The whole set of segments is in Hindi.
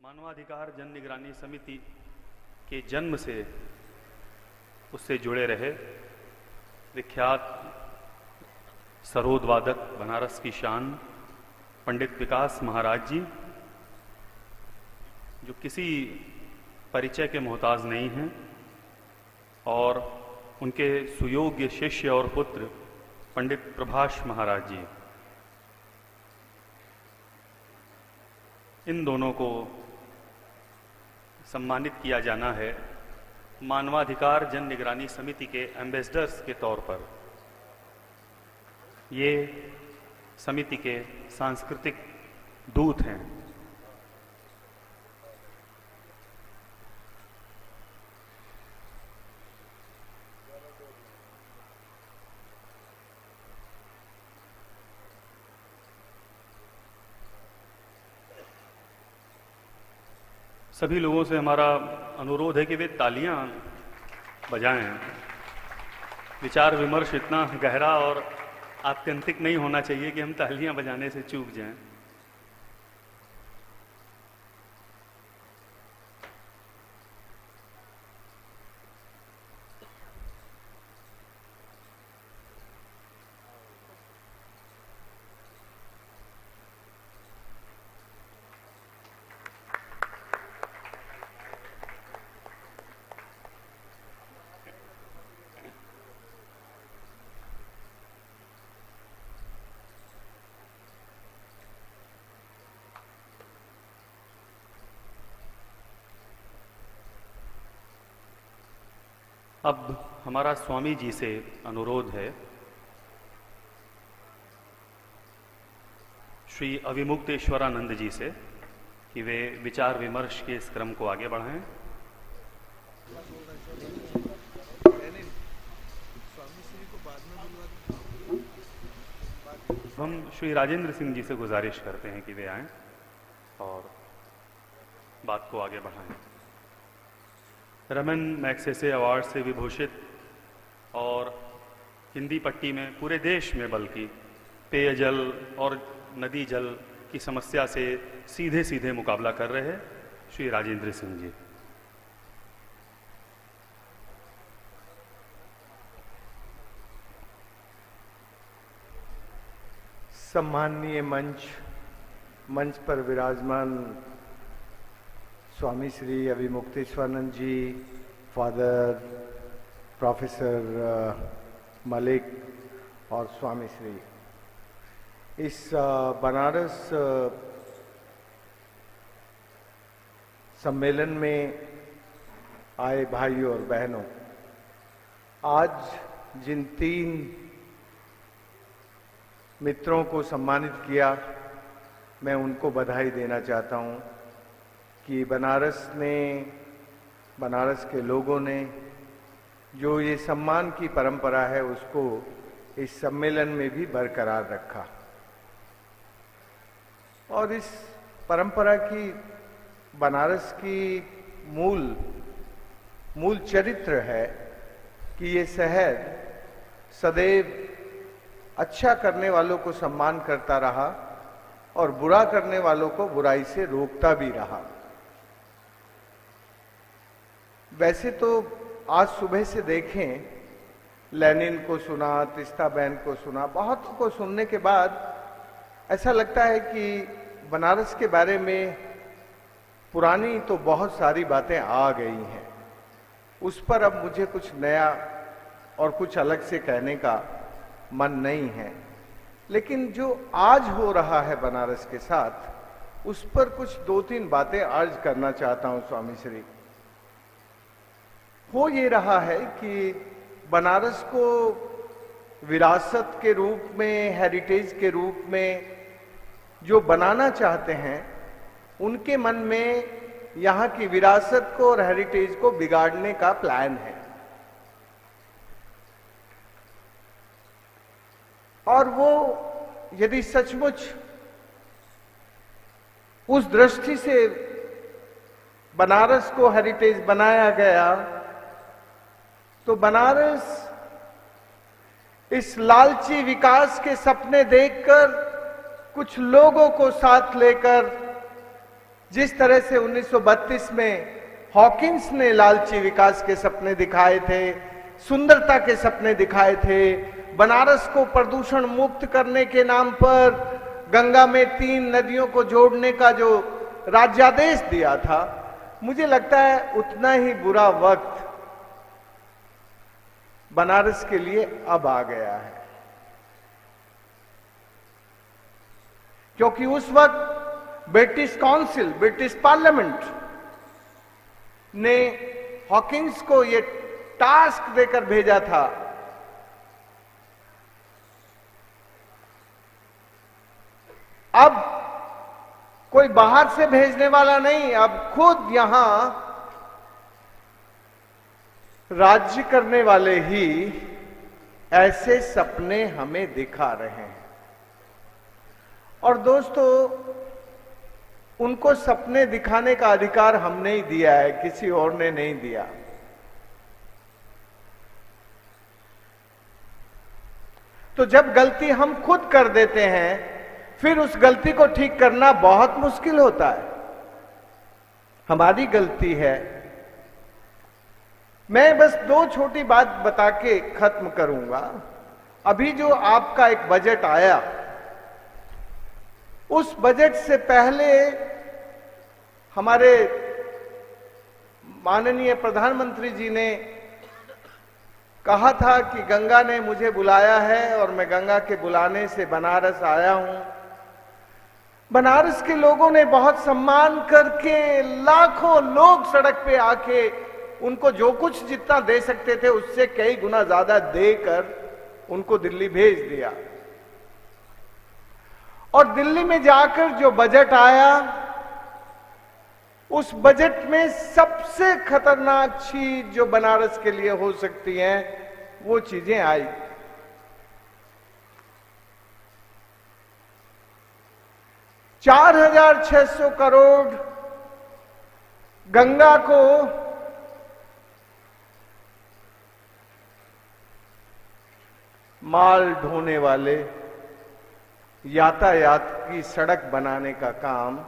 मानवाधिकार जन निगरानी समिति के जन्म से उससे जुड़े रहे विख्यात सरोद वादक बनारस की शान पंडित विकास महाराज जी, जो किसी परिचय के मोहताज नहीं हैं, और उनके सुयोग्य शिष्य और पुत्र पंडित प्रभाष महाराज जी, इन दोनों को सम्मानित किया जाना है मानवाधिकार जन निगरानी समिति के एम्बेसडर्स के तौर पर। ये समिति के सांस्कृतिक दूत हैं। सभी लोगों से हमारा अनुरोध है कि वे तालियां बजाएं। विचार विमर्श इतना गहरा और आत्यंतिक नहीं होना चाहिए कि हम तालियां बजाने से चूक जाएं। अब हमारा स्वामी जी से अनुरोध है, श्री अविमुक्तेश्वरानंद जी से, कि वे विचार विमर्श के इस क्रम को आगे बढ़ाएं। हम श्री राजेंद्र सिंह जी से गुजारिश करते हैं कि वे आएं और बात को आगे बढ़ाएं। रमन मैग्सेसे अवार्ड से विभूषित और हिंदी पट्टी में पूरे देश में बल्कि पेयजल और नदी जल की समस्या से सीधे सीधे मुकाबला कर रहे हैं श्री राजेंद्र सिंह जी। सम्माननीय मंच पर विराजमान स्वामी श्री अविमुक्तेश्वरानंद जी, फादर प्रोफेसर मलिक और स्वामी श्री, इस बनारस सम्मेलन में आए भाइयों और बहनों, आज जिन 3 मित्रों को सम्मानित किया, मैं उनको बधाई देना चाहता हूं कि बनारस के लोगों ने जो ये सम्मान की परंपरा है उसको इस सम्मेलन में भी बरकरार रखा। और इस परंपरा की बनारस की मूल चरित्र है कि ये शहर सदैव अच्छा करने वालों को सम्मान करता रहा और बुरा करने वालों को बुराई से रोकता भी रहा। वैसे तो आज सुबह से देखें, लेनिन को सुना, तिस्ता बैन को सुना, बहुत को सुनने के बाद ऐसा लगता है कि बनारस के बारे में पुरानी तो बहुत सारी बातें आ गई हैं, उस पर अब मुझे कुछ नया और कुछ अलग से कहने का मन नहीं है। लेकिन जो आज हो रहा है बनारस के साथ, उस पर कुछ 2-3 बातें अर्ज करना चाहता हूं स्वामी श्री। हो ये रहा है कि बनारस को विरासत के रूप में, हेरिटेज के रूप में जो बनाना चाहते हैं, उनके मन में यहाँ की विरासत को और हेरिटेज को बिगाड़ने का प्लान है। और वो यदि सचमुच उस दृष्टि से बनारस को हेरिटेज बनाया गया, तो बनारस इस लालची विकास के सपने देखकर कुछ लोगों को साथ लेकर जिस तरह से 1932 में हॉकिंस ने लालची विकास के सपने दिखाए थे, सुंदरता के सपने दिखाए थे, बनारस को प्रदूषण मुक्त करने के नाम पर गंगा में 3 नदियों को जोड़ने का जो राज्यादेश दिया था, मुझे लगता है उतना ही बुरा वक्त बनारस के लिए अब आ गया है। क्योंकि उस वक्त ब्रिटिश काउंसिल, ब्रिटिश पार्लियामेंट ने हॉकिंस को यह टास्क देकर भेजा था अब कोई बाहर से भेजने वाला नहीं, अब खुद यहां राज्य करने वाले ही ऐसे सपने हमें दिखा रहे हैं। और दोस्तों, उनको सपने दिखाने का अधिकार हमने ही दिया है, किसी और ने नहीं दिया। तो जब गलती हम खुद कर देते हैं, फिर उस गलती को ठीक करना बहुत मुश्किल होता है। हमारी गलती है। मैं बस 2 छोटी बात बता के खत्म करूंगा। अभी जो आपका एक बजट आया, उस बजट से पहले हमारे माननीय प्रधानमंत्री जी ने कहा था कि गंगा ने मुझे बुलाया है और मैं गंगा के बुलाने से बनारस आया हूं। बनारस के लोगों ने बहुत सम्मान करके, लाखों लोग सड़क पे आके उनको जो कुछ जितना दे सकते थे उससे कई गुना ज्यादा देकर उनको दिल्ली भेज दिया। और दिल्ली में जाकर जो बजट आया, उस बजट में सबसे खतरनाक चीज जो बनारस के लिए हो सकती है, वो चीजें आई। $4,600 करोड़ गंगा को माल ढोने वाले यातायात की सड़क बनाने का काम,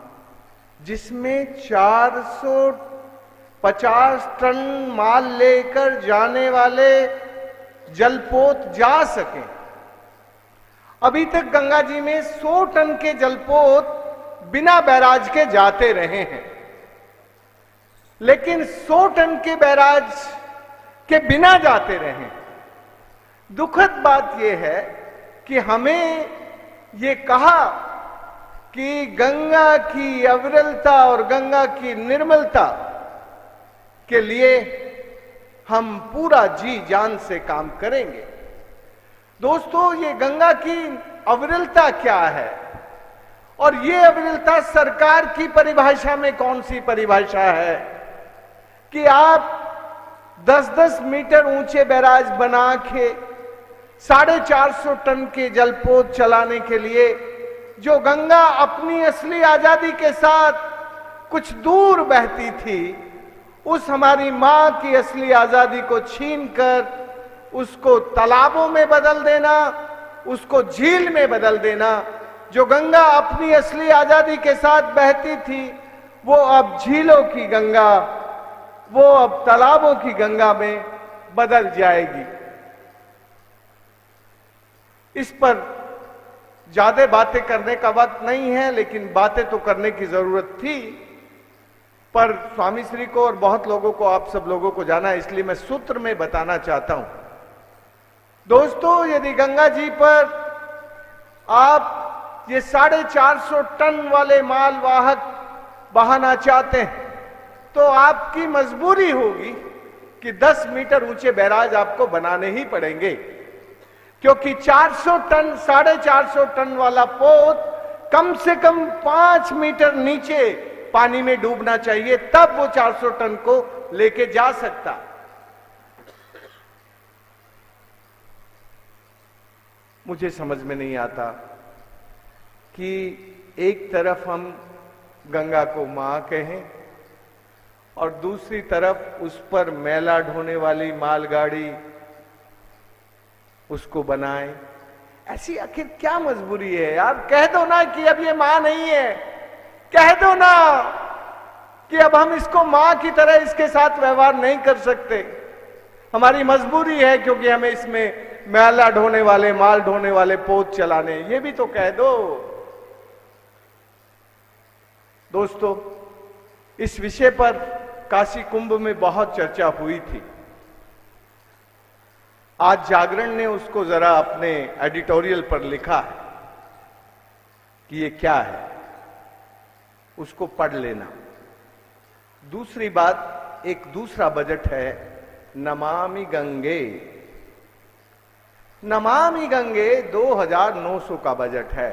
जिसमें 450 टन माल लेकर जाने वाले जलपोत जा सके। अभी तक गंगा जी में 100 टन के जलपोत बिना बैराज के जाते रहे हैं, लेकिन 100 टन के बैराज के बिना जाते रहे। दुखद बात यह है कि हमें ये कहा कि गंगा की अविरलता और गंगा की निर्मलता के लिए हम पूरा जी जान से काम करेंगे। दोस्तों, ये गंगा की अविरलता क्या है और ये अविरलता सरकार की परिभाषा में कौन सी परिभाषा है कि आप 10-10 मीटर ऊंचे बैराज बना के 450 टन के जलपोत चलाने के लिए, जो गंगा अपनी असली आजादी के साथ कुछ दूर बहती थी, उस हमारी मां की असली आजादी को छीनकर उसको तालाबों में बदल देना, उसको झील में बदल देना। जो गंगा अपनी असली आजादी के साथ बहती थी, वो अब झीलों की गंगा, वो अब तालाबों की गंगा में बदल जाएगी। इस पर ज्यादा बातें करने का वक्त नहीं है, लेकिन बातें तो करने की जरूरत थी। पर स्वामी श्री को और बहुत लोगों को, आप सब लोगों को जाना है, इसलिए मैं सूत्र में बताना चाहता हूं। दोस्तों, यदि गंगा जी पर आप ये 450 टन वाले मालवाहक बहाना चाहते हैं, तो आपकी मजबूरी होगी कि 10 मीटर ऊंचे बैराज आपको बनाने ही पड़ेंगे, क्योंकि 400 टन, 450 टन वाला पोत कम से कम 5 मीटर नीचे पानी में डूबना चाहिए, तब वो 400 टन को लेके जा सकता। मुझे समझ में नहीं आता कि एक तरफ हम गंगा को मां कहें और दूसरी तरफ उस पर मैला ढोने वाली मालगाड़ी उसको बनाएं। ऐसी आखिर क्या मजबूरी है यार? कह दो ना कि अब ये मां नहीं है, कह दो ना कि अब हम इसको मां की तरह इसके साथ व्यवहार नहीं कर सकते, हमारी मजबूरी है, क्योंकि हमें इसमें मैला ढोने वाले, माल ढोने वाले पोत चलाने, ये भी तो कह दो। दोस्तों, इस विषय पर काशी कुंभ में बहुत चर्चा हुई थी। आज जागरण ने उसको जरा अपने एडिटोरियल पर लिखा है कि ये क्या है, उसको पढ़ लेना। दूसरी बात, एक दूसरा बजट है नमामि गंगे। नमामि गंगे 2900 का बजट है।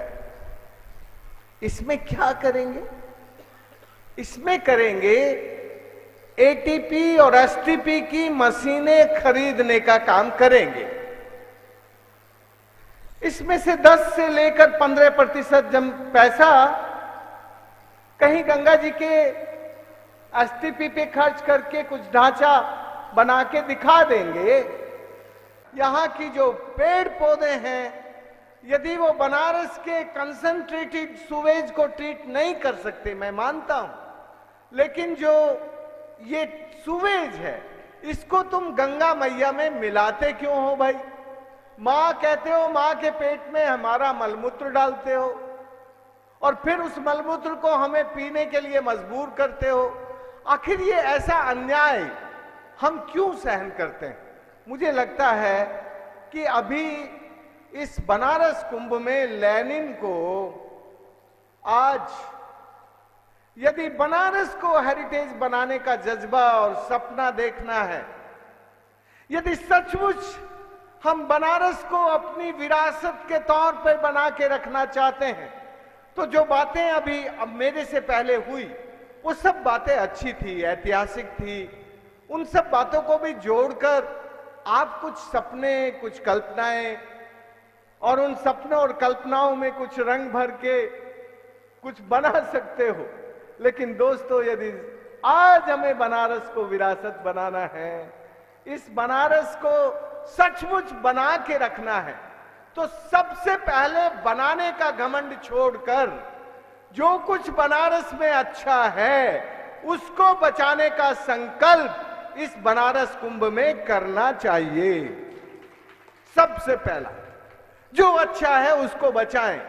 इसमें क्या करेंगे? इसमें करेंगे एटीपी और एसटीपी की मशीनें खरीदने का काम करेंगे। इसमें से 10 से लेकर 15% जब पैसा कहीं गंगा जी के एसटीपी पे खर्च करके कुछ ढांचा बना के दिखा देंगे। यहां की जो पेड़ पौधे हैं, यदि वो बनारस के कंसंट्रेटेड सुवेज को ट्रीट नहीं कर सकते, मैं मानता हूं, लेकिन जो ये सुवेज है, इसको तुम गंगा मैया में मिलाते क्यों हो भाई? मां कहते हो, मां के पेट में हमारा मलमूत्र डालते हो और फिर उस मलमूत्र को हमें पीने के लिए मजबूर करते हो। आखिर ये ऐसा अन्याय हम क्यों सहन करते हैं? मुझे लगता है कि अभी इस बनारस कुंभ में लेनिन को आज यदि बनारस को हेरिटेज बनाने का जज्बा और सपना देखना है, यदि सचमुच हम बनारस को अपनी विरासत के तौर पर बना के रखना चाहते हैं, तो जो बातें अभी अब मेरे से पहले हुई वो सब बातें अच्छी थी, ऐतिहासिक थी। उन सब बातों को भी जोड़कर आप कुछ सपने, कुछ कल्पनाएं और उन सपनों और कल्पनाओं में कुछ रंग भर के कुछ बना सकते हो। लेकिन दोस्तों, यदि आज हमें बनारस को विरासत बनाना है, इस बनारस को सचमुच बना के रखना है, तो सबसे पहले बनाने का घमंड छोड़कर जो कुछ बनारस में अच्छा है उसको बचाने का संकल्प इस बनारस कुंभ में करना चाहिए। सबसे पहला जो अच्छा है उसको बचाएं।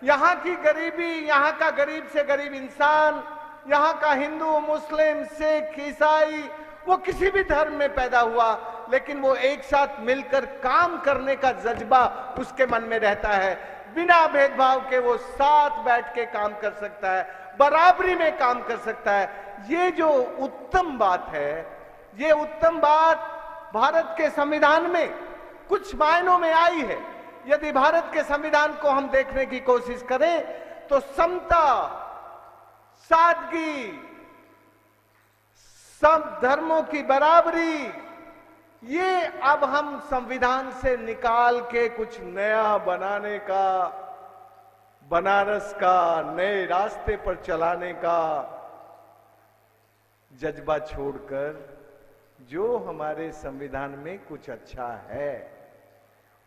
यहां की गरीबी, यहां का गरीब से गरीब इंसान, यहां का हिंदू, मुस्लिम, सिख, ईसाई, वो किसी भी धर्म में पैदा हुआ, लेकिन वो एक साथ मिलकर काम करने का जज्बा उसके मन में रहता है। बिना भेदभाव के वो साथ बैठ के काम कर सकता है, बराबरी में काम कर सकता है। ये जो उत्तम बात है, ये उत्तम बात भारत के संविधान में कुछ मायनों में आई है। यदि भारत के संविधान को हम देखने की कोशिश करें तो समता, सादगी, सब धर्मों की बराबरी, ये अब हम संविधान से निकाल के कुछ नया बनाने का, बनारस का नए रास्ते पर चलाने का जज्बा छोड़कर जो हमारे संविधान में कुछ अच्छा है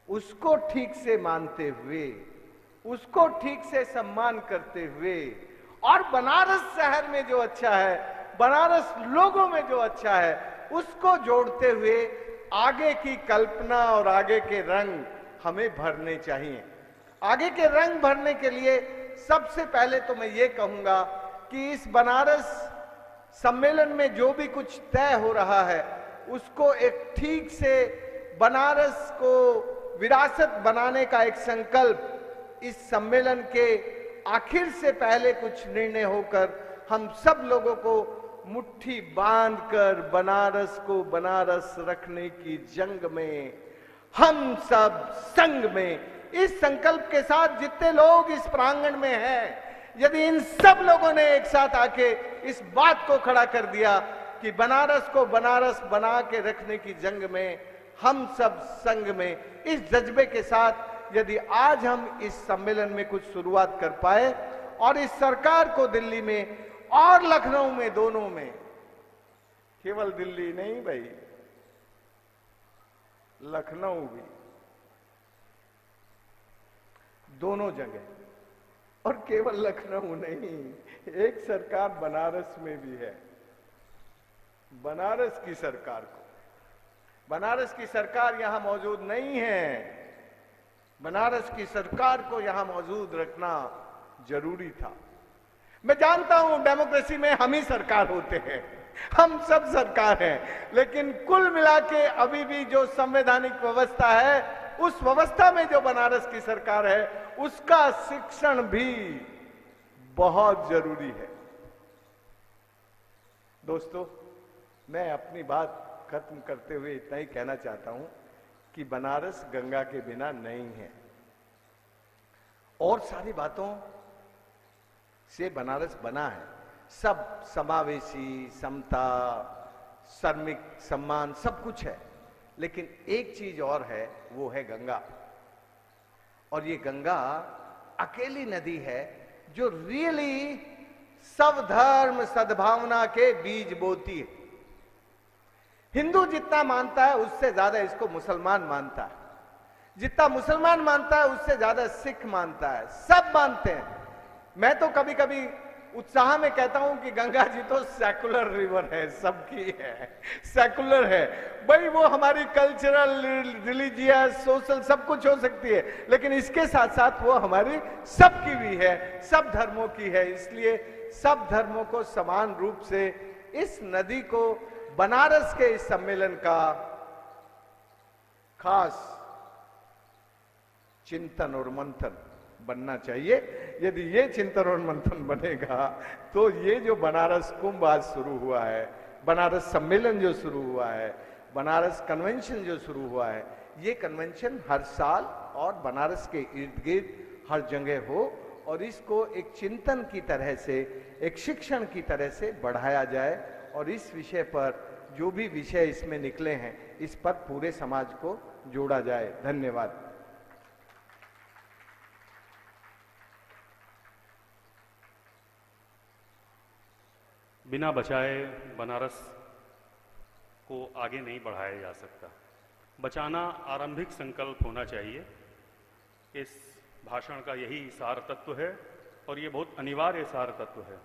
उसको ठीक से मानते हुए, उसको ठीक से सम्मान करते हुए, और बनारस शहर में जो अच्छा है, बनारस लोगों में जो अच्छा है, उसको जोड़ते हुए आगे की कल्पना और आगे के रंग हमें भरने चाहिए। आगे के रंग भरने के लिए सबसे पहले तो मैं ये कहूंगा कि इस बनारस सम्मेलन में जो भी कुछ तय हो रहा है उसको एक ठीक से बनारस को विरासत बनाने का एक संकल्प इस सम्मेलन के आखिर से पहले कुछ निर्णय होकर हम सब लोगों को मुट्ठी बांधकर बनारस को बनारस रखने की जंग में हम सब संग में, इस संकल्प के साथ जितने लोग इस प्रांगण में हैं, यदि इन सब लोगों ने एक साथ आके इस बात को खड़ा कर दिया कि बनारस को बनारस बना के रखने की जंग में हम सब संग में, इस जज्बे के साथ यदि आज हम इस सम्मेलन में कुछ शुरुआत कर पाए और इस सरकार को दिल्ली में और लखनऊ में, दोनों में, केवल दिल्ली नहीं भाई, लखनऊ भी, दोनों जगह, और केवल लखनऊ नहीं, एक सरकार बनारस में भी है। बनारस की सरकार को, बनारस की सरकार यहां मौजूद नहीं है। बनारस की सरकार को यहां मौजूद रखना जरूरी था। मैं जानता हूं डेमोक्रेसी में हम ही सरकार होते हैं, हम सब सरकार हैं, लेकिन कुल मिला के अभी भी जो संवैधानिक व्यवस्था है, उस व्यवस्था में जो बनारस की सरकार है, उसका शिक्षण भी बहुत जरूरी है। दोस्तों, मैं अपनी बात खत्म करते हुए इतना ही कहना चाहता हूं कि बनारस गंगा के बिना नहीं है। और सारी बातों से बनारस बना है, सब समावेशी, समता, श्रमिक सम्मान, सब कुछ है। लेकिन एक चीज और है, वो है गंगा। और ये गंगा अकेली नदी है जो रियली सब धर्म सद्भावना के बीज बोती है। हिंदू जितना मानता है उससे ज्यादा इसको मुसलमान मानता है, जितना मुसलमान मानता है उससे ज्यादा सिख मानता है, सब मानते हैं। मैं तो कभी कभी उत्साह में कहता हूं कि गंगा जी तो सेकुलर रिवर है, सबकी है, सेकुलर है भाई। वो हमारी कल्चरल, रिलीजियस, सोशल सब कुछ हो सकती है, लेकिन इसके साथ साथ वो हमारी सबकी भी है, सब धर्मों की है। इसलिए सब धर्मों को समान रूप से इस नदी को बनारस के इस सम्मेलन का खास चिंतन और मंथन बनना चाहिए। यदि ये चिंतन और मंथन बनेगा तो ये जो बनारस कुंभ आज शुरू हुआ है, बनारस सम्मेलन जो शुरू हुआ है, बनारस कन्वेंशन जो शुरू हुआ है, ये कन्वेंशन हर साल और बनारस के इर्द गिर्द हर जगह हो और इसको एक चिंतन की तरह से, एक शिक्षण की तरह से बढ़ाया जाए और इस विषय पर जो भी विषय इसमें निकले हैं, इस पर पूरे समाज को जोड़ा जाए। धन्यवाद। बिना बचाए बनारस को आगे नहीं बढ़ाया जा सकता। बचाना आरंभिक संकल्प होना चाहिए। इस भाषण का यही सार तत्व है और ये बहुत अनिवार्य सार तत्व है।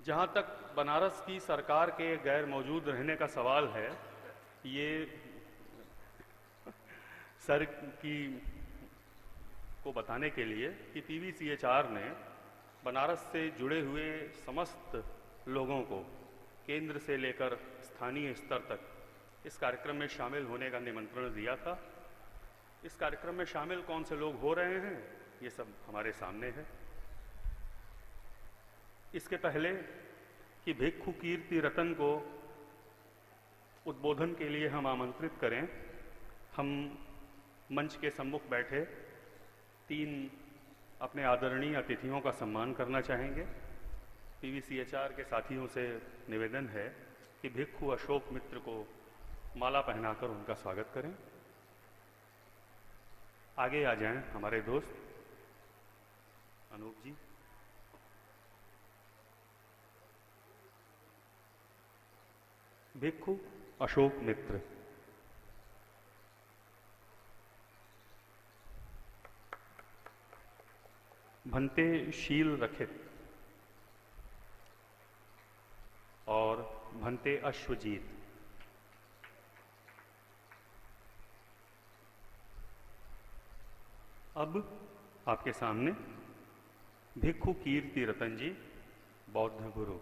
जहाँ तक बनारस की सरकार के गैर मौजूद रहने का सवाल है, ये सर की को बताने के लिए कि PVCHR ने बनारस से जुड़े हुए समस्त लोगों को केंद्र से लेकर स्थानीय स्तर तक इस कार्यक्रम में शामिल होने का निमंत्रण दिया था। इस कार्यक्रम में शामिल कौन से लोग हो रहे हैं, ये सब हमारे सामने है। इसके पहले कि भिक्षु कीर्ति रतन को उद्बोधन के लिए हम आमंत्रित करें, हम मंच के सम्मुख बैठे 3 अपने आदरणीय अतिथियों का सम्मान करना चाहेंगे। PVCHR के साथियों से निवेदन है कि भिक्षु अशोक मित्र को माला पहनाकर उनका स्वागत करें। आगे आ जाएं हमारे दोस्त अनूप जी। भिक्षु अशोक मित्र। भंते शील रखित और भंते अश्वजीत। अब आपके सामने भिक्षु कीर्ति रतन जी, बौद्ध गुरु।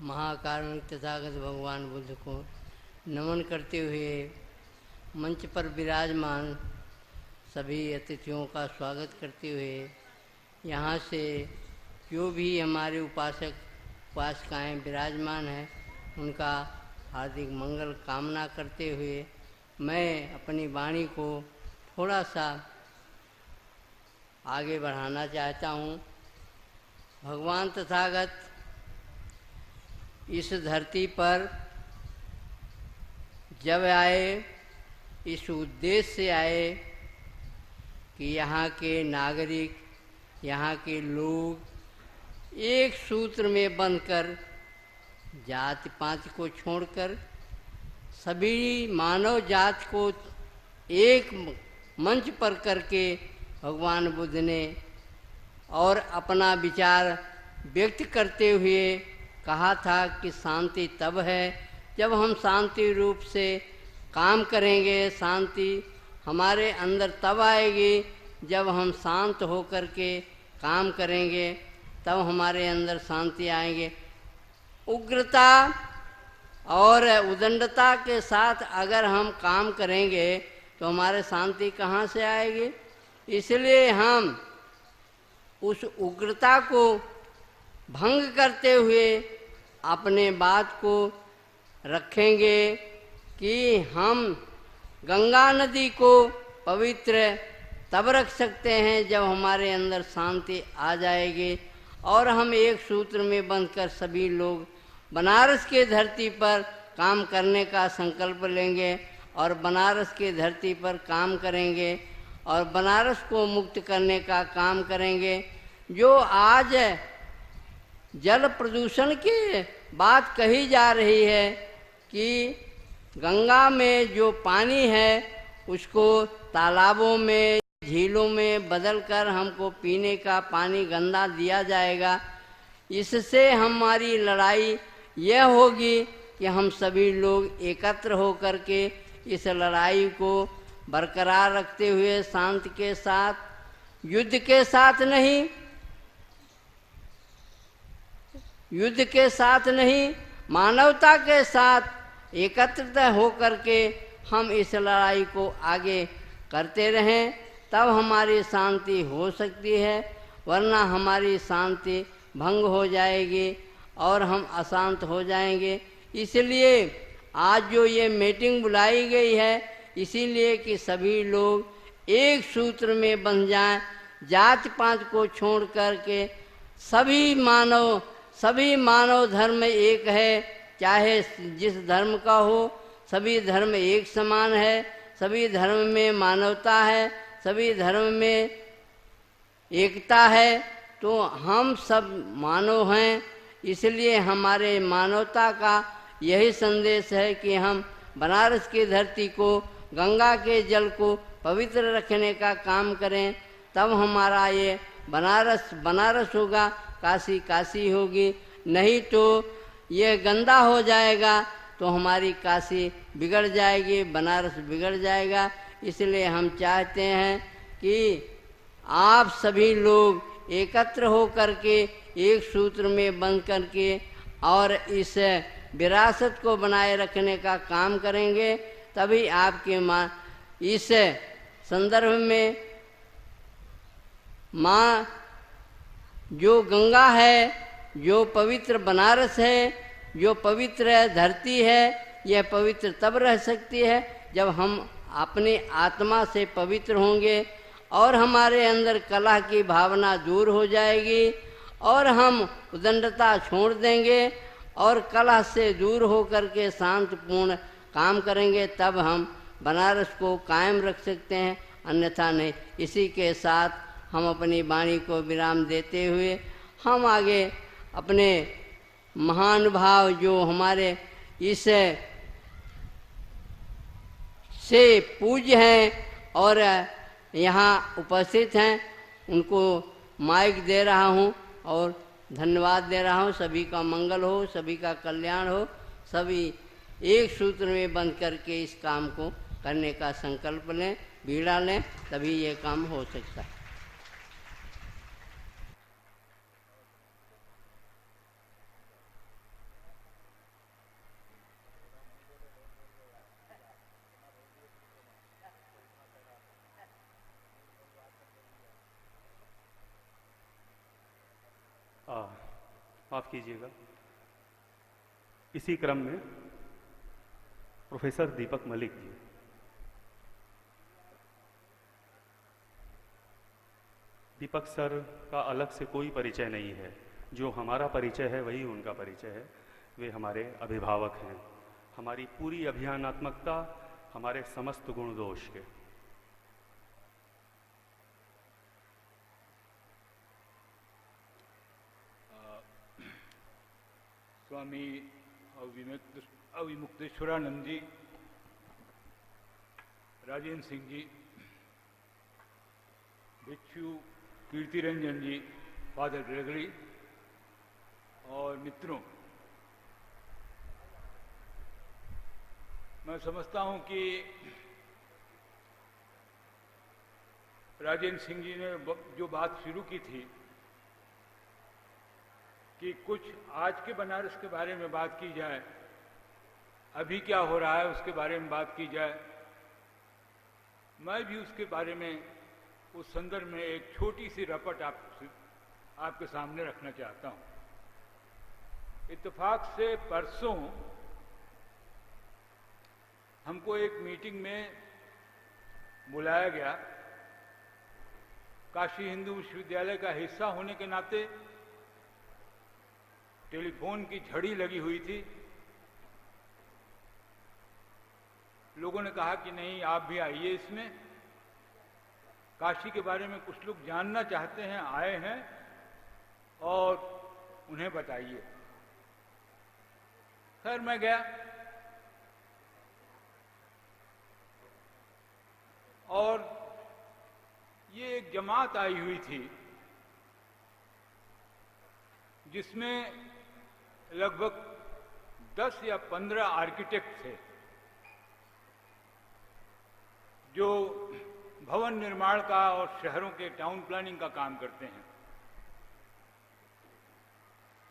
महाकारुणिक तथागत भगवान बुद्ध को नमन करते हुए मंच पर विराजमान सभी अतिथियों का स्वागत करते हुए यहाँ से जो भी हमारे उपासक उपासिकाएँ विराजमान हैं उनका हार्दिक मंगल कामना करते हुए मैं अपनी वाणी को थोड़ा सा आगे बढ़ाना चाहता हूँ। भगवान तथागत इस धरती पर जब आए इस उद्देश्य से आए कि यहाँ के नागरिक, यहाँ के लोग एक सूत्र में बंधकर, जाति पाति को छोड़कर सभी मानव जाति को एक मंच पर करके भगवान बुद्ध ने और अपना विचार व्यक्त करते हुए कहा था कि शांति तब है जब हम शांति रूप से काम करेंगे। शांति हमारे अंदर तब आएगी जब हम शांत होकर के काम करेंगे, तब हमारे अंदर शांति आएंगे। उग्रता और उदंडता के साथ अगर हम काम करेंगे तो हमारे शांति कहाँ से आएगी। इसलिए हम उस उग्रता को भंग करते हुए अपने बात को रखेंगे कि हम गंगा नदी को पवित्र तब रख सकते हैं जब हमारे अंदर शांति आ जाएगी और हम एक सूत्र में बंधकर सभी लोग बनारस के धरती पर काम करने का संकल्प लेंगे और बनारस की धरती पर काम करेंगे और बनारस को मुक्त करने का काम करेंगे। जो आज जल प्रदूषण की बात कही जा रही है कि गंगा में जो पानी है उसको तालाबों में, झीलों में बदलकर हमको पीने का पानी गंदा दिया जाएगा, इससे हमारी लड़ाई यह होगी कि हम सभी लोग एकत्र होकर के इस लड़ाई को बरकरार रखते हुए शांति के साथ, युद्ध के साथ नहीं, युद्ध के साथ नहीं, मानवता के साथ एकत्रित होकर के हम इस लड़ाई को आगे करते रहें, तब हमारी शांति हो सकती है, वरना हमारी शांति भंग हो जाएगी और हम अशांत हो जाएंगे। इसलिए आज जो ये मीटिंग बुलाई गई है, इसीलिए कि सभी लोग एक सूत्र में बंध जाएं, जाति पात को छोड़ कर के सभी मानव धर्म एक है, चाहे जिस धर्म का हो, सभी धर्म एक समान है, सभी धर्म में मानवता है, सभी धर्म में एकता है, तो हम सब मानव हैं। इसलिए हमारे मानवता का यही संदेश है कि हम बनारस की धरती को, गंगा के जल को पवित्र रखने का काम करें, तब हमारा ये बनारस बनारस होगा, काशी काशी होगी। नहीं तो ये गंदा हो जाएगा तो हमारी काशी बिगड़ जाएगी, बनारस बिगड़ जाएगा। इसलिए हम चाहते हैं कि आप सभी लोग एकत्र हो करके एक सूत्र में बंध करके और इस विरासत को बनाए रखने का काम करेंगे, तभी आपके माँ इस संदर्भ में माँ जो गंगा है, जो पवित्र बनारस है, जो पवित्र धरती है, यह पवित्र तब रह सकती है जब हम अपनी आत्मा से पवित्र होंगे और हमारे अंदर कलह की भावना दूर हो जाएगी और हम उदंडता छोड़ देंगे और कलह से दूर होकर के शांतिपूर्ण काम करेंगे, तब हम बनारस को कायम रख सकते हैं, अन्यथा नहीं। इसी के साथ हम अपनी वाणी को विराम देते हुए हम आगे अपने महानुभाव जो हमारे इस से पूज्य हैं और यहाँ उपस्थित हैं, उनको माइक दे रहा हूँ और धन्यवाद दे रहा हूँ। सभी का मंगल हो, सभी का कल्याण हो, सभी एक सूत्र में बंध करके इस काम को करने का संकल्प लें, बीड़ा लें, तभी ये काम हो सकता है। माफ़ कीजिएगा। इसी क्रम में प्रोफेसर दीपक मलिक जी। दीपक सर का अलग से कोई परिचय नहीं है, जो हमारा परिचय है वही उनका परिचय है। वे हमारे अभिभावक हैं। हमारी पूरी अभियानात्मकता, हमारे समस्त गुण दोष के। स्वामी अविमुक्तेश्वरानंद जी, राजेंद्र सिंह जी, भिक्षु कीर्तिरंजन जी, फादर ग्रेगरी और मित्रों, मैं समझता हूं कि राजेंद्र सिंह जी ने जो बात शुरू की थी कि कुछ आज के बनारस के बारे में बात की जाए, अभी क्या हो रहा है उसके बारे में बात की जाए, मैं भी उसके बारे में उस संदर्भ में एक छोटी सी रपट आपके सामने रखना चाहता हूं। इत्तेफाक से परसों हमको एक मीटिंग में बुलाया गया। काशी हिंदू विश्वविद्यालय का हिस्सा होने के नाते टेलीफोन की झड़ी लगी हुई थी। लोगों ने कहा कि नहीं, आप भी आइए, इसमें काशी के बारे में कुछ लोग जानना चाहते हैं, आए हैं और उन्हें बताइए। खैर मैं गया और ये एक जमात आई हुई थी जिसमें लगभग 10 या 15 आर्किटेक्ट थे जो भवन निर्माण का और शहरों के टाउन प्लानिंग का काम करते हैं।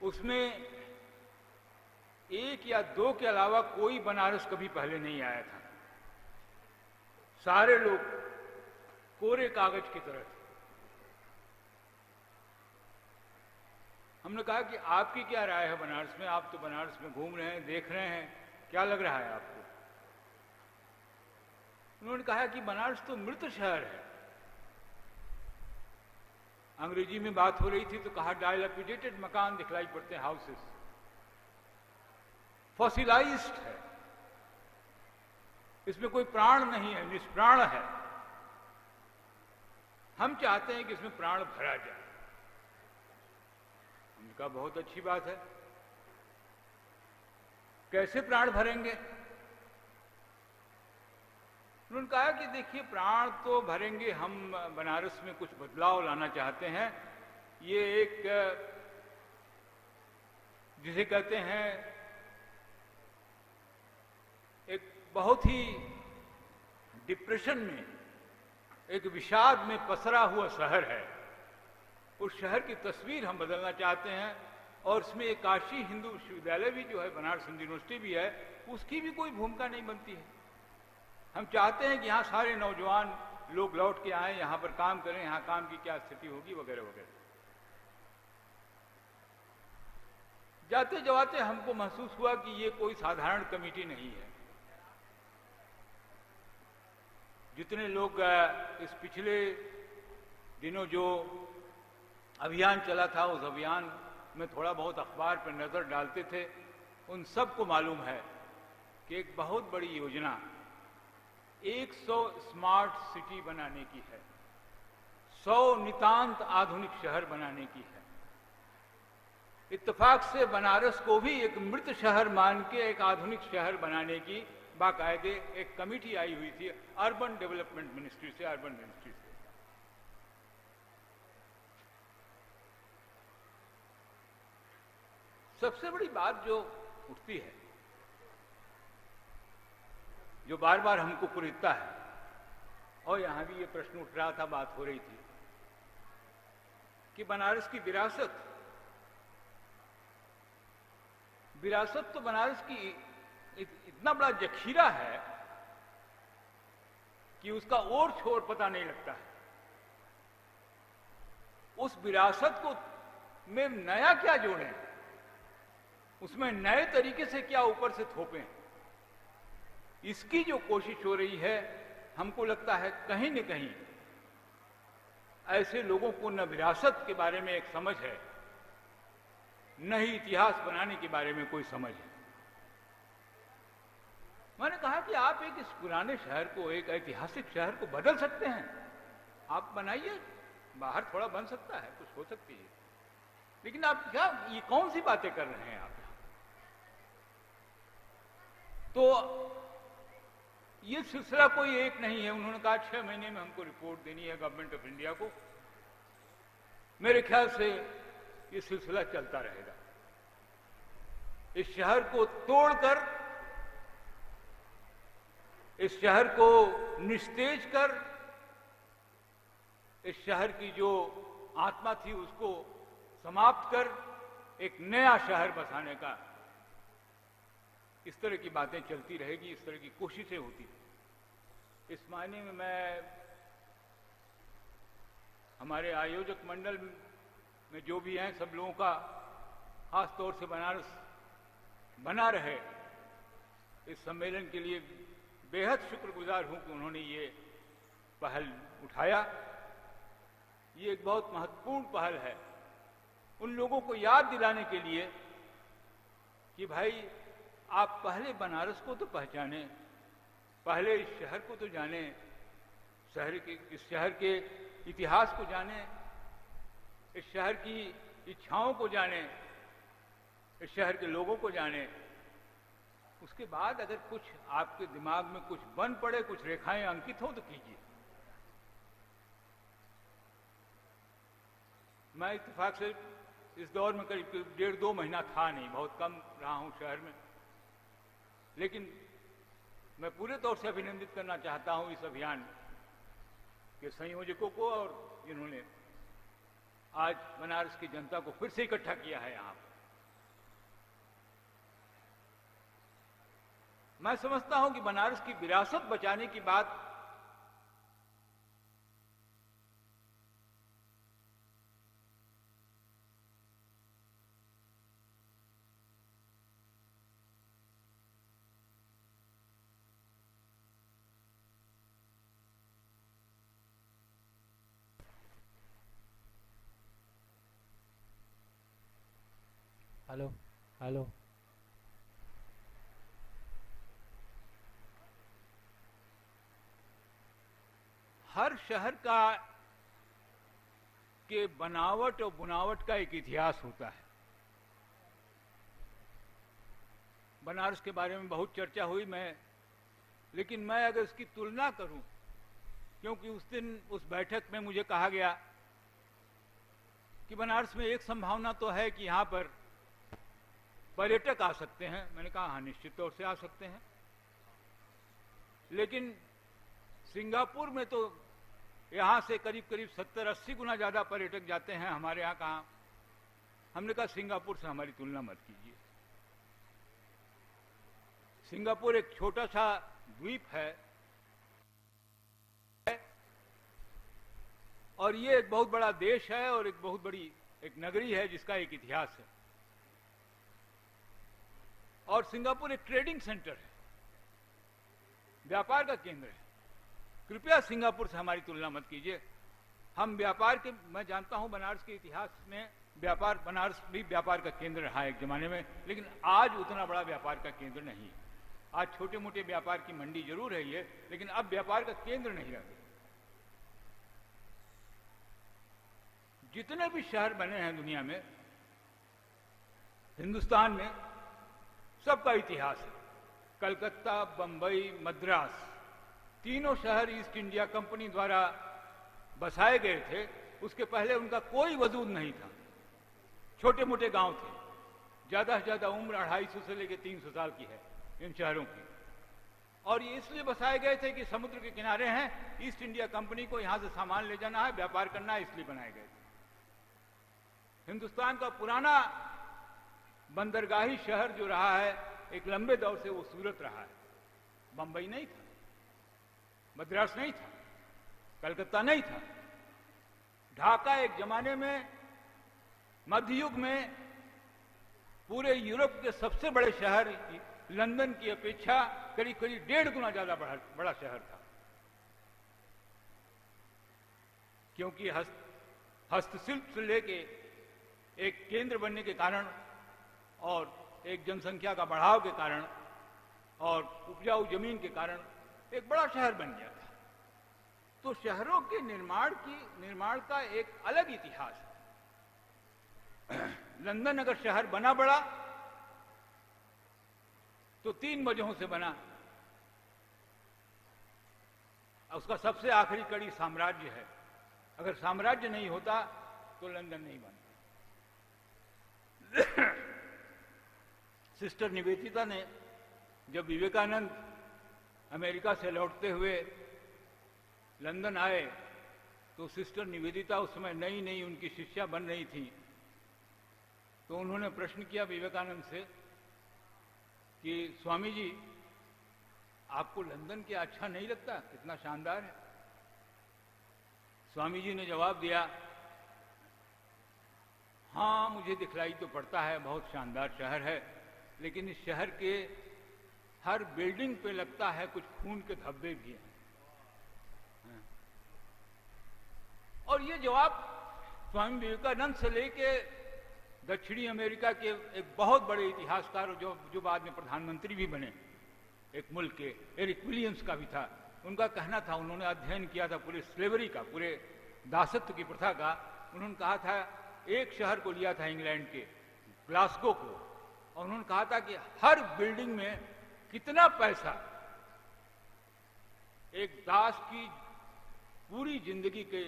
उसमें एक या दो के अलावा कोई बनारस कभी पहले नहीं आया था। सारे लोग कोरे कागज की तरह थे। हमने कहा कि आपकी क्या राय है बनारस में? आप तो बनारस में घूम रहे हैं, देख रहे हैं, क्या लग रहा है आपको? उन्होंने कहा कि बनारस तो मृत शहर है। अंग्रेजी में बात हो रही थी तो कहा डायलैपिडेटेड मकान दिखलाई पड़ते हैं, हाउसेस, फॉसिलाइज्ड है, इसमें कोई प्राण नहीं है, निष्प्राण है। हम चाहते हैं कि इसमें प्राण भरा जाए। उनका बहुत अच्छी बात है, कैसे प्राण भरेंगे? उन्होंने कहा कि देखिए, प्राण तो भरेंगे, हम बनारस में कुछ बदलाव लाना चाहते हैं। ये एक जिसे कहते हैं एक बहुत ही डिप्रेशन में, एक विषाद में पसरा हुआ शहर है। उस शहर की तस्वीर हम बदलना चाहते हैं और इसमें एक काशी हिंदू विश्वविद्यालय भी जो है, बनारस हिंदू यूनिवर्सिटी भी है, उसकी भी कोई भूमिका नहीं बनती है। हम चाहते हैं कि यहाँ सारे नौजवान लोग लौट के आए, यहाँ पर काम करें, यहाँ काम की क्या स्थिति होगी वगैरह वगैरह। जाते जाते हमको महसूस हुआ कि ये कोई साधारण कमेटी नहीं है। जितने लोग इस पिछले दिनों जो अभियान चला था, उस अभियान में थोड़ा बहुत अखबार पर नजर डालते थे, उन सबको मालूम है कि एक बहुत बड़ी योजना 100 स्मार्ट सिटी बनाने की है, 100 नितांत आधुनिक शहर बनाने की है। इत्तेफाक से बनारस को भी एक मृत शहर मान के एक आधुनिक शहर बनाने की बाकायदे एक कमेटी आई हुई थी, अर्बन डेवलपमेंट मिनिस्ट्री से, अर्बन मिनिस्ट्री से। सबसे बड़ी बात जो उठती है, जो बार बार हमको कुरीदता है, और यहां भी ये प्रश्न उठ रहा था, बात हो रही थी कि बनारस की विरासत तो बनारस की इतना बड़ा जखीरा है कि उसका ओर छोर पता नहीं लगता है। उस विरासत को में नया क्या जोड़ें, उसमें नए तरीके से क्या ऊपर से थोपें, इसकी जो कोशिश हो रही है, हमको लगता है कहीं न कहीं ऐसे लोगों को न विरासत के बारे में एक समझ है, न ही इतिहास बनाने के बारे में कोई समझ है। मैंने कहा कि आप एक इस पुराने शहर को, एक ऐतिहासिक शहर को बदल सकते हैं, आप बनाइए, बाहर थोड़ा बन सकता है, कुछ हो सकती है, लेकिन आप क्या, ये कौन सी बातें कर रहे हैं आप? तो ये सिलसिला कोई एक नहीं है। उन्होंने कहा 6 महीने में हमको रिपोर्ट देनी है गवर्नमेंट ऑफ इंडिया को। मेरे ख्याल से ये सिलसिला चलता रहेगा। इस शहर को तोड़कर, इस शहर को निस्तेज कर, इस शहर की जो आत्मा थी उसको समाप्त कर एक नया शहर बसाने का, इस तरह की बातें चलती रहेगी, इस तरह की कोशिशें होती। इस मायने में मैं हमारे आयोजक मंडल में जो भी हैं सब लोगों का, खास तौर से बनारस बना रहे, इस सम्मेलन के लिए बेहद शुक्रगुजार हूं कि उन्होंने ये पहल उठाया। ये एक बहुत महत्वपूर्ण पहल है उन लोगों को याद दिलाने के लिए कि भाई आप पहले बनारस को तो पहचाने, पहले इस शहर को तो जाने, इस शहर के इतिहास को जाने, इस शहर की इच्छाओं को जाने, इस शहर के लोगों को जाने। उसके बाद अगर कुछ आपके दिमाग में कुछ बन पड़े, कुछ रेखाएं अंकित हो तो कीजिए। मैं इत्तेफाक से इस दौर में करीब 1.5-2 महीना था नहीं, बहुत कम रहा हूं शहर में, लेकिन मैं पूरे तौर से अभिनंदित करना चाहता हूं इस अभियान के संयोजकों को, और जिन्होंने आज बनारस की जनता को फिर से इकट्ठा किया है यहां। मैं समझता हूं कि बनारस की विरासत बचाने की बात हेलो हेलो हर शहर का के बनावट और बुनावट का एक इतिहास होता है। बनारस के बारे में बहुत चर्चा हुई, लेकिन मैं अगर इसकी तुलना करूं, क्योंकि उस दिन उस बैठक में मुझे कहा गया कि बनारस में एक संभावना तो है कि यहां पर पर्यटक आ सकते हैं। मैंने कहा हाँ, निश्चित तौर से आ सकते हैं, लेकिन सिंगापुर में तो यहां से करीब करीब 70-80 गुना ज्यादा पर्यटक जाते हैं, हमारे यहां कहां। हमने कहा सिंगापुर से हमारी तुलना मत कीजिए। सिंगापुर एक छोटा सा द्वीप है और ये एक बहुत बड़ा देश है और एक बहुत बड़ी एक नगरी है जिसका एक इतिहास है। और सिंगापुर एक ट्रेडिंग सेंटर है, व्यापार का केंद्र है। कृपया सिंगापुर से हमारी तुलना मत कीजिए। हम व्यापार के, मैं जानता हूं बनारस के इतिहास में व्यापार, बनारस भी व्यापार का केंद्र रहा है एक जमाने में, लेकिन आज उतना बड़ा व्यापार का केंद्र नहीं है। आज छोटे मोटे व्यापार की मंडी जरूर है ये, लेकिन अब व्यापार का केंद्र नहीं रहा। जितने भी शहर बने हैं दुनिया में, हिंदुस्तान में, सबका इतिहास है। कलकत्ता, बंबई, मद्रास, तीनों शहर ईस्ट इंडिया कंपनी द्वारा बसाए गए थे। उसके पहले उनका कोई वजूद नहीं था, छोटे मोटे गांव थे। ज्यादा से ज्यादा उम्र 250 से लेकर 300 साल की है इन शहरों की। और ये इसलिए बसाए गए थे कि समुद्र के किनारे हैं, ईस्ट इंडिया कंपनी को यहां से सामान ले जाना है, व्यापार करना है, इसलिए बनाए गए थे। हिंदुस्तान का पुराना बंदरगाही शहर जो रहा है एक लंबे दौर से, वो सूरत रहा है। बंबई नहीं था, मद्रास नहीं था, कलकत्ता नहीं था। ढाका एक जमाने में, मध्य युग में, पूरे यूरोप के सबसे बड़े शहर लंदन की अपेक्षा करीब करीब 1.5 गुना ज्यादा बड़ा शहर था, क्योंकि हस्तशिल्प से लेके एक केंद्र बनने के कारण और एक जनसंख्या का बढ़ाव के कारण और उपजाऊ जमीन के कारण एक बड़ा शहर बन गया था। तो शहरों के निर्माण का एक अलग इतिहास है। लंदन अगर शहर बना बड़ा तो 3 वजहों से बना। उसका सबसे आखिरी कड़ी साम्राज्य है। अगर साम्राज्य नहीं होता तो लंदन नहीं बनता। सिस्टर निवेदिता ने जब विवेकानंद अमेरिका से लौटते हुए लंदन आए तो सिस्टर निवेदिता उस समय नई नई उनकी शिष्या बन रही थी। तो उन्होंने प्रश्न किया विवेकानंद से कि स्वामी जी, आपको लंदन क्या अच्छा नहीं लगता? कितना शानदार है। स्वामी जी ने जवाब दिया, हाँ मुझे दिखलाई तो पड़ता है, बहुत शानदार शहर है, लेकिन इस शहर के हर बिल्डिंग पे लगता है कुछ खून के धब्बे भी हैं। और ये जवाब स्वामी विवेकानंद से लेके दक्षिणी अमेरिका के एक बहुत बड़े इतिहासकार जो बाद में प्रधानमंत्री भी बने एक मुल्क के, एरिक विलियम्स का भी था। उनका कहना था, उन्होंने अध्ययन किया था पूरे स्लेवरी का, पूरे दासत्व की प्रथा का। उन्होंने कहा था, एक शहर को लिया था इंग्लैंड के, ग्लासगो को, और उन्होंने कहा था कि हर बिल्डिंग में कितना पैसा एक दास की पूरी जिंदगी के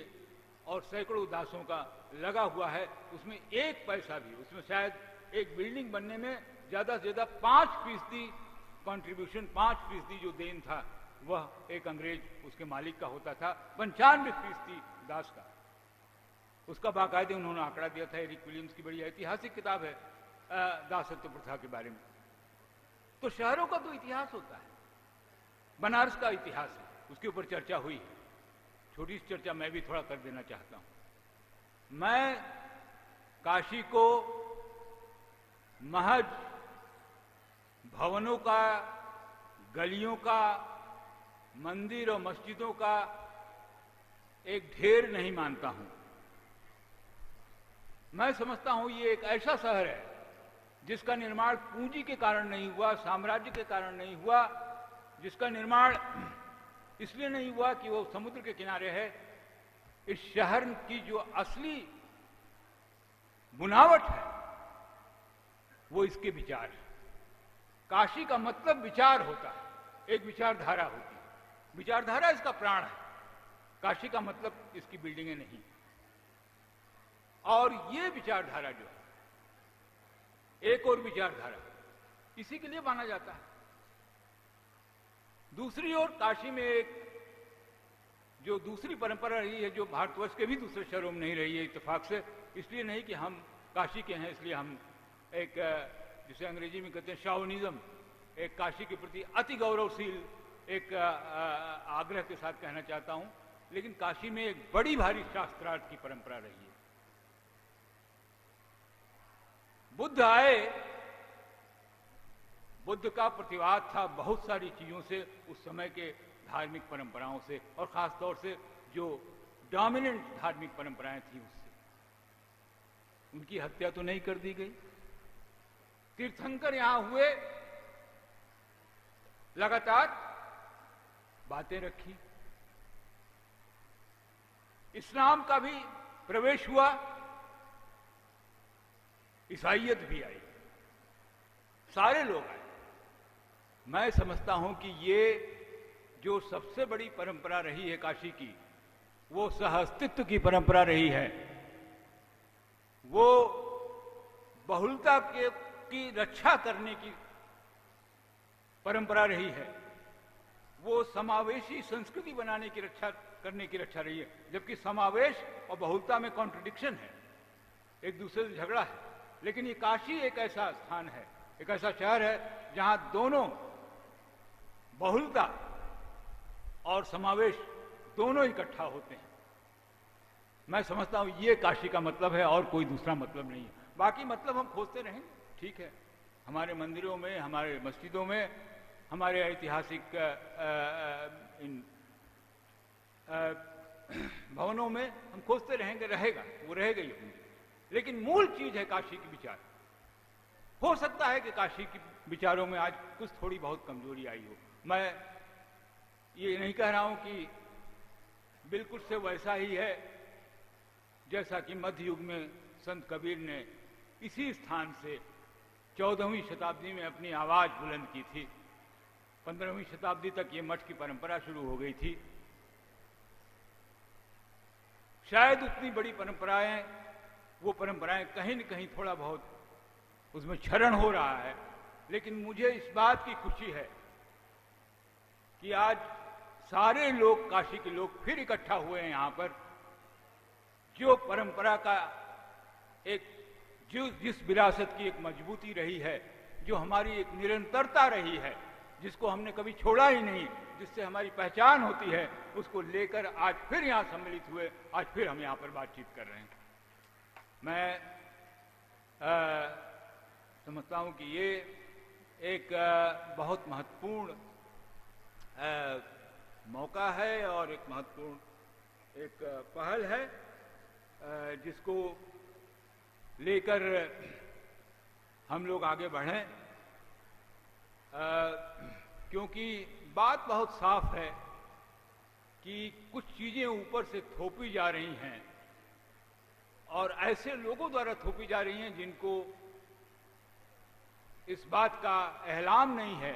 और सैकड़ों दासों का लगा हुआ है, उसमें एक पैसा भी, उसमें शायद एक बिल्डिंग बनने में ज्यादा से ज्यादा 5% कंट्रीब्यूशन, 5% जो देन था वह एक अंग्रेज उसके मालिक का होता था, 95% दास का। उसका बाकायदे उन्होंने आंकड़ा दिया था। एरिक विलियम्स की बड़ी ऐतिहासिक किताब है दासत्व प्रथा के बारे में। तो शहरों का तो इतिहास होता है, बनारस का इतिहास है, उसके ऊपर चर्चा हुई है। छोटी सी चर्चा मैं भी थोड़ा कर देना चाहता हूं। मैं काशी को महज भवनों का, गलियों का, मंदिर और मस्जिदों का एक ढेर नहीं मानता हूं। मैं समझता हूं ये एक ऐसा शहर है जिसका निर्माण पूंजी के कारण नहीं हुआ, साम्राज्य के कारण नहीं हुआ, जिसका निर्माण इसलिए नहीं हुआ कि वो समुद्र के किनारे है। इस शहर की जो असली बुनावट है वो इसके विचार है। काशी का मतलब विचार होता है, एक विचारधारा होती है, विचारधारा इसका प्राण है। काशी का मतलब इसकी बिल्डिंगें नहीं। और ये विचारधारा जो है, एक और विचारधारा, इसी के लिए माना जाता है। दूसरी ओर काशी में एक जो दूसरी परंपरा रही है, जो भारतवर्ष के भी दूसरे शहरों में नहीं रही है इत्तेफाक से, इसलिए नहीं कि हम काशी के हैं इसलिए हम एक, जिसे अंग्रेजी में कहते हैं शाओनिज्म, एक काशी के प्रति अति गौरवशील एक आग्रह के साथ कहना चाहता हूं। लेकिन काशी में एक बड़ी भारी शास्त्रार्थ की परंपरा रही है। बुद्ध आए, बुद्ध का प्रतिवाद था बहुत सारी चीजों से, उस समय के धार्मिक परंपराओं से, और खासतौर से जो डोमिनेंट धार्मिक परंपराएं थी उससे। उनकी हत्या तो नहीं कर दी गई। तीर्थंकर यहां हुए, लगातार बातें रखी, इस्लाम का भी प्रवेश हुआ, ईसाइयत भी आई, सारे लोग आए। मैं समझता हूं कि ये जो सबसे बड़ी परंपरा रही है काशी की, वो सहअस्तित्व की परंपरा रही है, वो बहुलता की रक्षा करने की परंपरा रही है, वो समावेशी संस्कृति बनाने की रक्षा करने की रक्षा रही है। जबकि समावेश और बहुलता में कॉन्ट्रडिक्शन है, एक दूसरे से झगड़ा है। लेकिन ये काशी एक ऐसा स्थान है, एक ऐसा शहर है जहां दोनों बहुलता और समावेश दोनों इकट्ठा होते हैं। मैं समझता हूं ये काशी का मतलब है और कोई दूसरा मतलब नहीं है। बाकी मतलब हम खोजते रहेंगे, ठीक है, हमारे मंदिरों में, हमारे मस्जिदों में, हमारे ऐतिहासिक इन भवनों में हम खोजते रहेंगे, रहेगा, वो रहेगा ही। लेकिन मूल चीज है काशी की विचार, हो सकता है कि काशी के विचारों में आज कुछ थोड़ी बहुत कमजोरी आई हो। मैं ये नहीं कह रहा हूं कि बिल्कुल से वैसा ही है जैसा कि मध्य युग में संत कबीर ने इसी स्थान से 14वीं शताब्दी में अपनी आवाज बुलंद की थी। 15वीं शताब्दी तक ये मठ की परंपरा शुरू हो गई थी। शायद उतनी बड़ी परंपराएं, वो परंपराएं कहीं न कहीं थोड़ा बहुत उसमें क्षरण हो रहा है, लेकिन मुझे इस बात की खुशी है कि आज सारे लोग, काशी के लोग फिर इकट्ठा हुए हैं यहां पर। जो परंपरा का एक जिस विरासत की एक मजबूती रही है, जो हमारी एक निरंतरता रही है, जिसको हमने कभी छोड़ा ही नहीं, जिससे हमारी पहचान होती है, उसको लेकर आज फिर यहां सम्मिलित हुए, आज फिर हम यहां पर बातचीत कर रहे हैं। मैं समझता हूं कि ये एक बहुत महत्वपूर्ण मौका है और एक महत्वपूर्ण एक पहल है जिसको लेकर हम लोग आगे बढ़ें, क्योंकि बात बहुत साफ है कि कुछ चीजें ऊपर से थोपी जा रही हैं और ऐसे लोगों द्वारा थोपी जा रही हैं जिनको इस बात का एहलाम नहीं है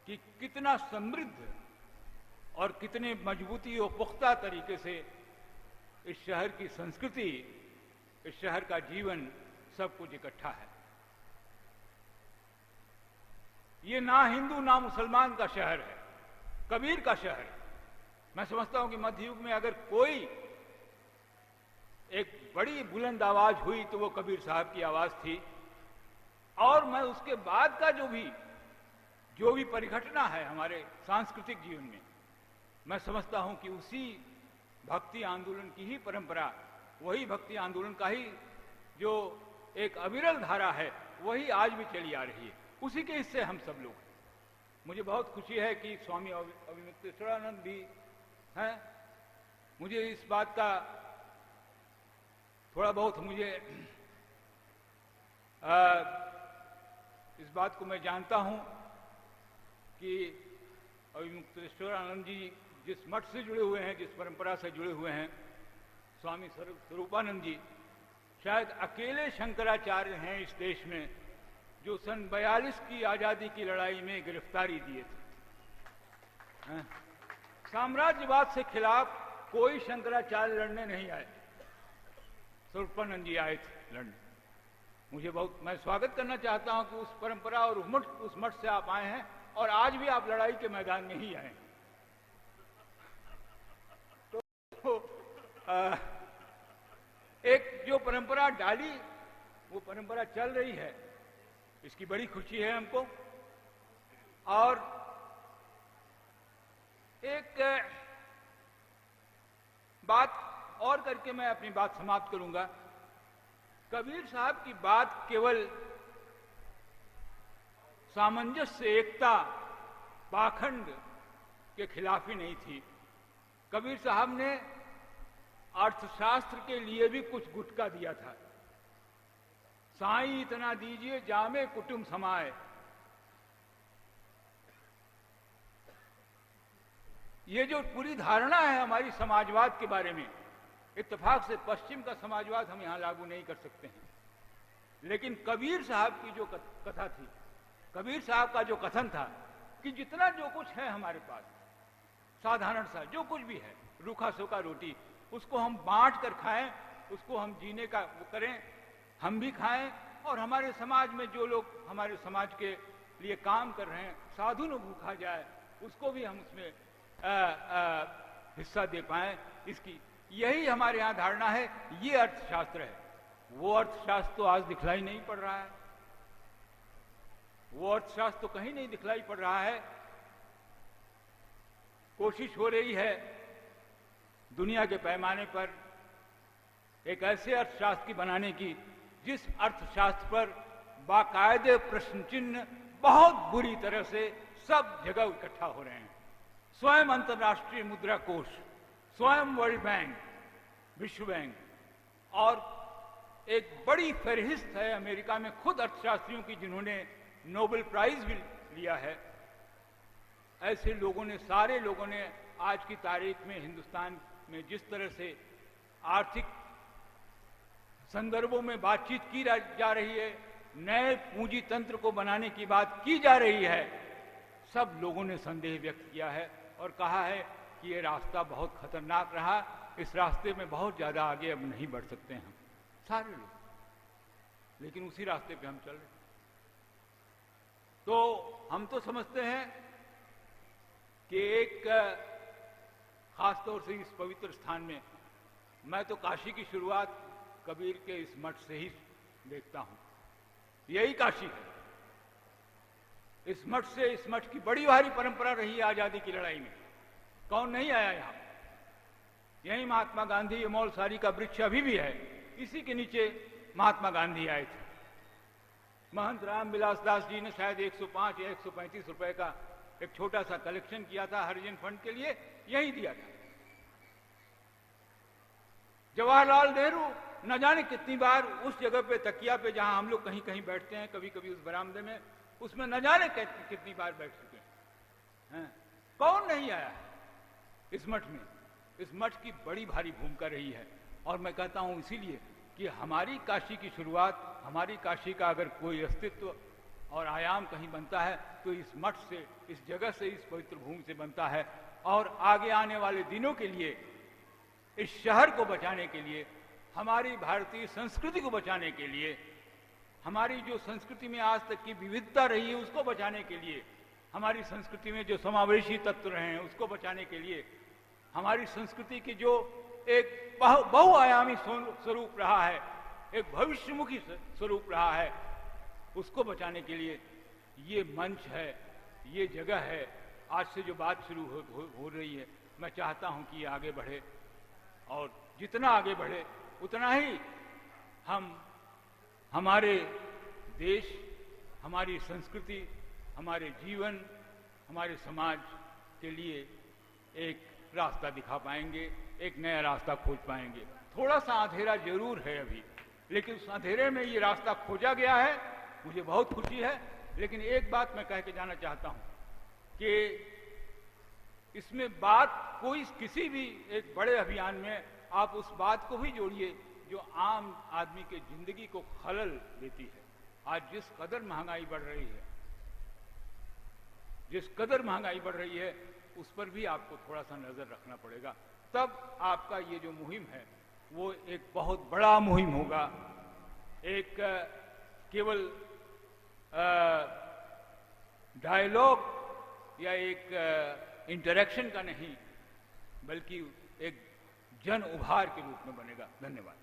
कि कितना समृद्ध और कितने मजबूती और पुख्ता तरीके से इस शहर की संस्कृति, इस शहर का जीवन, सब कुछ इकट्ठा है। ये ना हिंदू ना मुसलमान का शहर है, कबीर का शहर है। मैं समझता हूं कि मध्य युग में अगर कोई एक बड़ी बुलंद आवाज हुई तो वो कबीर साहब की आवाज थी। और मैं उसके बाद का जो भी परिघटना है हमारे सांस्कृतिक जीवन में, मैं समझता हूं कि उसी भक्ति आंदोलन की ही परंपरा, वही भक्ति आंदोलन का ही जो एक अविरल धारा है, वही आज भी चली आ रही है। उसी के हिस्से हम सब लोग हैं। मुझे बहुत खुशी है कि स्वामी अविमुक्तेश्वरानंद भी हैं। मुझे इस बात का थोड़ा बहुत इस बात को मैं जानता हूं कि अविमुक्तेश्वरानंद जी जिस मठ से जुड़े हुए हैं, जिस परंपरा से जुड़े हुए हैं, स्वामी स्वरूपानंद जी शायद अकेले शंकराचार्य हैं इस देश में जो सन 42 की आजादी की लड़ाई में गिरफ्तारी दिए थे। साम्राज्यवाद से खिलाफ कोई शंकराचार्य लड़ने नहीं आए, स्वरूपानंद जी आए थे लड़ने। मैं स्वागत करना चाहता हूं कि उस परंपरा और उस मठ से आप आए हैं और आज भी आप लड़ाई के मैदान में ही आए। तो एक जो परंपरा डाली, वो परंपरा चल रही है, इसकी बड़ी खुशी है हमको। और एक बात और करके मैं अपनी बात समाप्त करूंगा। कबीर साहब की बात केवल सामंजस्य, एकता, पाखंड के खिलाफ ही नहीं थी। कबीर साहब ने अर्थशास्त्र के लिए भी कुछ गुटका दिया था। साईं इतना दीजिए जामे कुटुंब समाए। ये जो पूरी धारणा है हमारी समाजवाद के बारे में, इत्तेफाक से पश्चिम का समाजवाद हम यहां लागू नहीं कर सकते हैं, लेकिन कबीर साहब की जो कथा थी, कबीर साहब का जो कथन था कि जितना जो कुछ है हमारे पास, साधारण सा जो कुछ भी है, रूखा सूखा रोटी, उसको हम बांट कर खाएं, उसको हम जीने का वो करें, हम भी खाएं और हमारे समाज में जो लोग हमारे समाज के लिए काम कर रहे हैं, साधु न भूखा जाए, उसको भी हम उसमें हिस्सा दे पाएं। इसकी यही हमारे यहाँ धारणा है। ये अर्थशास्त्र है। वो अर्थशास्त्र तो आज दिखलाई नहीं पड़ रहा है, वो अर्थशास्त्र तो कहीं नहीं दिखलाई पड़ रहा है। कोशिश हो रही है दुनिया के पैमाने पर एक ऐसे अर्थशास्त्र की बनाने की जिस अर्थशास्त्र पर बाकायदे प्रश्न चिन्ह बहुत बुरी तरह से सब जगह इकट्ठा हो रहे हैं। स्वयं अंतर्राष्ट्रीय मुद्रा कोष, स्वयं वर्ल्ड बैंक, विश्व बैंक और एक बड़ी फहरिस्त है अमेरिका में खुद अर्थशास्त्रियों की जिन्होंने नोबेल प्राइज भी लिया है। ऐसे लोगों ने, सारे लोगों ने आज की तारीख में हिंदुस्तान में जिस तरह से आर्थिक संदर्भों में बातचीत की जा रही है, नए पूंजी तंत्र को बनाने की बात की जा रही है, सब लोगों ने संदेह व्यक्त किया है और कहा है कि ये रास्ता बहुत खतरनाक रहा, इस रास्ते में बहुत ज्यादा आगे अब नहीं बढ़ सकते हम सारे लोग, लेकिन उसी रास्ते पे हम चल रहे। तो हम तो समझते हैं कि एक खास तौर से इस पवित्र स्थान में, मैं तो काशी की शुरुआत कबीर के इस मठ से ही देखता हूं, यही काशी है। इस मठ से, इस मठ की बड़ी भारी परंपरा रही है आजादी की लड़ाई में। कौन नहीं आया यहां? यही महात्मा गांधी, अमौल सारी का वृक्ष अभी भी है, इसी के नीचे महात्मा गांधी आए थे। महंत राम विलास दास जी ने शायद 105 या 135 रुपए का एक छोटा सा कलेक्शन किया था हरिजन फंड के लिए, यही दिया था। जवाहरलाल नेहरू न जाने कितनी बार उस जगह पे, तकिया पे जहां हम लोग कहीं कहीं बैठते हैं, कभी कभी उस बरामदे में, उसमें न जाने कितनी बार बैठ चुके हैं। कौन नहीं आया इस मठ में? इस मठ की बड़ी भारी भूमिका रही है। और मैं कहता हूं इसीलिए कि हमारी काशी की शुरुआत, हमारी काशी का अगर कोई अस्तित्व और आयाम कहीं बनता है तो इस मठ से, इस जगह से, इस पवित्र भूमि से बनता है। और आगे आने वाले दिनों के लिए, इस शहर को बचाने के लिए, हमारी भारतीय संस्कृति को बचाने के लिए, हमारी जो संस्कृति में आज तक की विविधता रही है उसको बचाने के लिए, हमारी संस्कृति में जो समावेशी तत्व रहे हैं उसको बचाने के लिए, हमारी संस्कृति की जो एक बहुआयामी स्वरूप रहा है, एक भविष्यमुखी स्वरूप रहा है, उसको बचाने के लिए ये मंच है, ये जगह है। आज से जो बात शुरू हो रही है, मैं चाहता हूं कि ये आगे बढ़े, और जितना आगे बढ़े उतना ही हम हमारे देश, हमारी संस्कृति, हमारे जीवन, हमारे समाज के लिए एक रास्ता दिखा पाएंगे, एक नया रास्ता खोज पाएंगे। थोड़ा सा अंधेरा जरूर है अभी, लेकिन उस अंधेरे में ये रास्ता खोजा गया है, मुझे बहुत खुशी है। लेकिन एक बात मैं कह के जाना चाहता हूं कि इसमें बात कोई, किसी भी एक बड़े अभियान में आप उस बात को भी जोड़िए जो आम आदमी के जिंदगी को खलल देती है। आज जिस कदर महंगाई बढ़ रही है, जिस कदर महंगाई बढ़ रही है, उस पर भी आपको थोड़ा सा नजर रखना पड़ेगा। तब आपका ये जो मुहिम है वो एक बहुत बड़ा मुहिम होगा, एक केवल डायलॉग या एक इंटरेक्शन का नहीं, बल्कि एक जन उभार के रूप में बनेगा। धन्यवाद।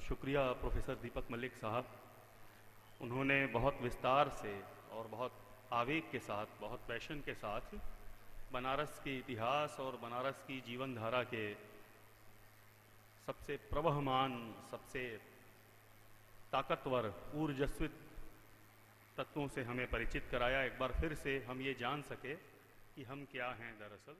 शुक्रिया प्रोफेसर दीपक मलिक साहब। उन्होंने बहुत विस्तार से और बहुत आवेग के साथ, बहुत पैशन के साथ बनारस के इतिहास और बनारस की जीवन धारा के सबसे प्रवहमान, सबसे ताकतवर, ऊर्जस्वित तत्वों से हमें परिचित कराया। एक बार फिर से हम ये जान सके कि हम क्या हैं दरअसल।